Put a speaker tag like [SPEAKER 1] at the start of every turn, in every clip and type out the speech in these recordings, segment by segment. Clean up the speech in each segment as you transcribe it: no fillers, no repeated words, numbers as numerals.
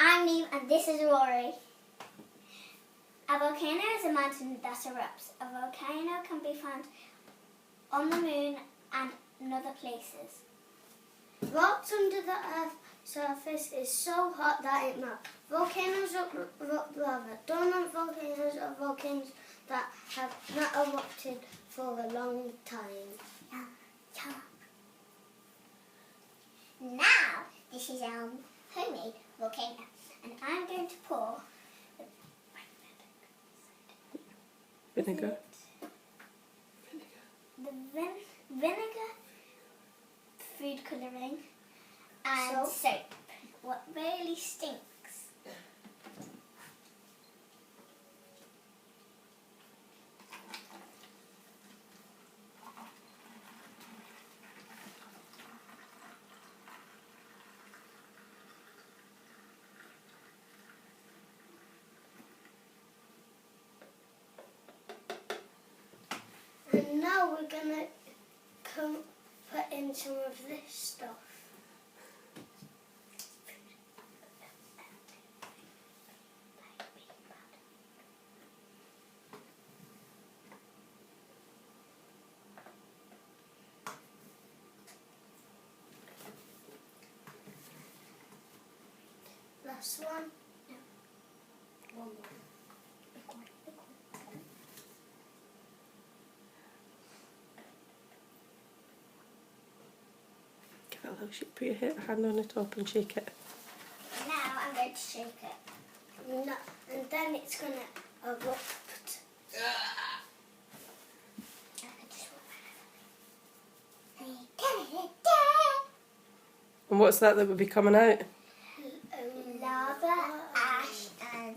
[SPEAKER 1] I'm Neve and this is Rory. A volcano is a mountain that erupts. A volcano can be found on the moon and in other places.
[SPEAKER 2] Rocks under the Earth's surface is so hot that it melts. Volcanoes erupt lava. Dormant volcanoes are volcanoes that have not erupted for a long time.
[SPEAKER 1] Now, this is our homemade volcano, and I'm going to pour
[SPEAKER 3] Vinegar.
[SPEAKER 1] the vinegar, food colouring, and soap. What really stinks.
[SPEAKER 2] And now we're going to put in some of this stuff. Last one.
[SPEAKER 1] No.
[SPEAKER 2] One more.
[SPEAKER 3] Give it a little shake. Put your hand on the top and shake it.
[SPEAKER 1] Now I'm going to shake it.
[SPEAKER 2] No, and then it's going to erupt.
[SPEAKER 3] And what's that would be coming out?
[SPEAKER 1] Lava, ash, and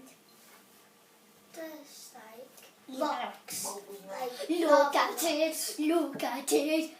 [SPEAKER 2] just like rocks.
[SPEAKER 1] look at it, look at it.